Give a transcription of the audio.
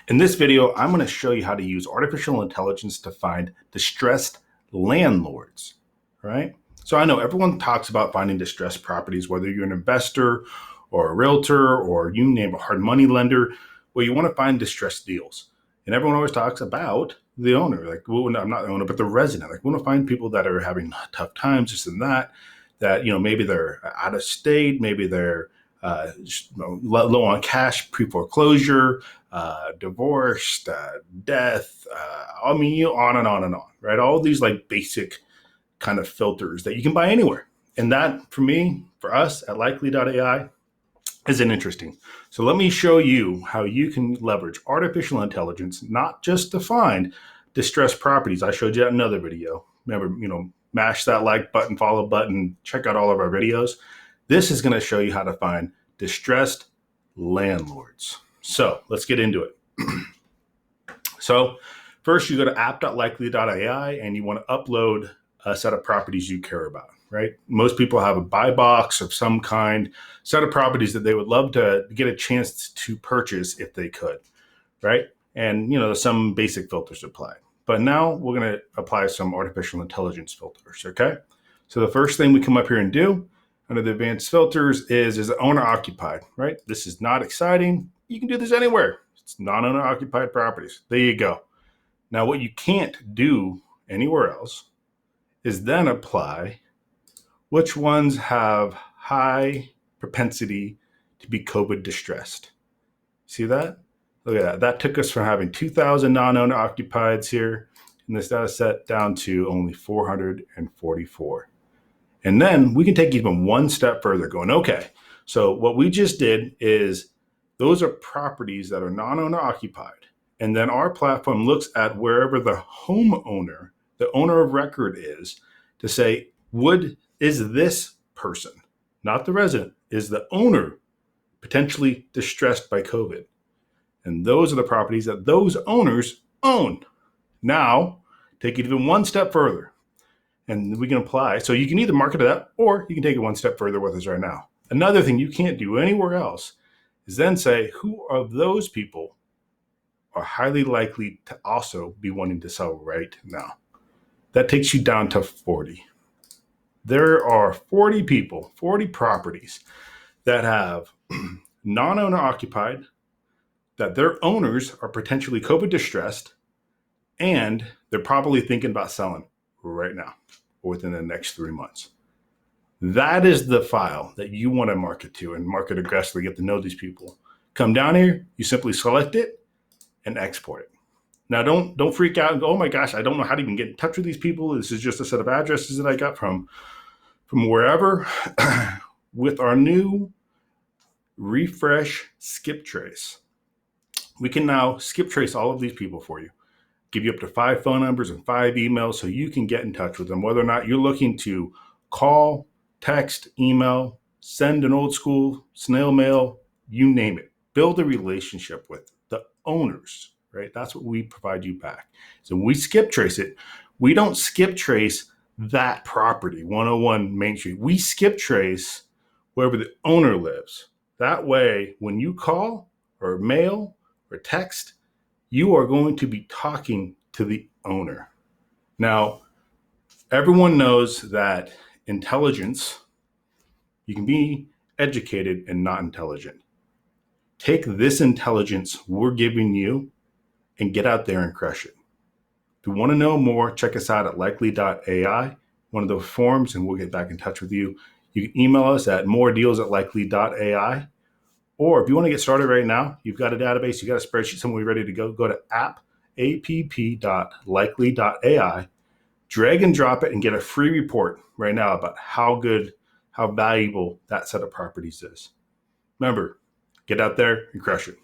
In this video, I'm going to show you how to use artificial intelligence to find distressed landlords, right? So I know everyone talks about finding distressed properties, whether you're an investor or a realtor or you name a hard money lender, where you want to find distressed deals. And everyone always talks about the owner, like, well, I'm not the owner, but the resident. Like, we want to find people that are having tough times, this and that, maybe they're out of state, maybe they're low on cash, pre-foreclosure, divorced, death. On and on and on, right? All these like basic kind of filters that you can buy anywhere. And that, for us at likely.ai, isn't interesting. So let me show you how you can leverage artificial intelligence, not just to find distressed properties. I showed you that in another video. Remember, mash that like button, follow button, check out all of our videos. This is going to show you how to find distressed landlords. So let's get into it. So first, you go to app.likely.ai and you want to upload a set of properties you care about, right? Most people have a buy box of some kind, set of properties that they would love to get a chance to purchase if they could, right? And, some basic filters apply. But now we're going to apply some artificial intelligence filters, okay? So the first thing we come up here and do under the advanced filters is owner occupied, right? This is not exciting. You can do this anywhere. It's non-owner occupied properties. There you go. Now, what you can't do anywhere else is then apply which ones have high propensity to be COVID distressed. See that? Look at that. That took us from having 2,000 non-owner occupieds here in this data set down to only 444. And then we can take even one step further going, okay, so what we just did is those are properties that are non-owner occupied. And then our platform looks at wherever the homeowner, the owner of record is, to say, is this person, not the resident, is the owner potentially distressed by COVID? And those are the properties that those owners own. Now, take it even one step further. And we can apply. So you can either market that or you can take it one step further with us right now. Another thing you can't do anywhere else is then say who of those people are highly likely to also be wanting to sell right now. That takes you down to 40. There are 40 people, 40 properties that have non-owner occupied, that their owners are potentially COVID distressed, and they're probably thinking about selling right now or within the next 3 months. That is the file that you want to market to and market aggressively, get to know these people. Come down here, you simply select it and export it. Now, don't freak out and go, oh my gosh, I don't know how to even get in touch with these people. This is just a set of addresses that I got from wherever. With our new refresh skip trace, we can now skip trace all of these people for you. Give you up to 5 phone numbers and 5 emails so you can get in touch with them, whether or not you're looking to call, text, email, send an old school snail mail, you name it. Build a relationship with the owners, right? That's what we provide you back. So when we skip trace it, we don't skip trace that property, 101 Main Street. We skip trace wherever the owner lives. That way, when you call or mail or text, you are going to be talking to the owner. Now, everyone knows that intelligence, you can be educated and not intelligent. Take this intelligence we're giving you and get out there and crush it. If you want to know more, check us out at likely.ai, one of the forums, and we'll get back in touch with you. You can email us at moredeals@likely.ai. Or if you want to get started right now, you've got a database, you've got a spreadsheet, somewhere ready to go to app.likely.ai, drag and drop it and get a free report right now about how good, how valuable that set of properties is. Remember, get out there and crush it.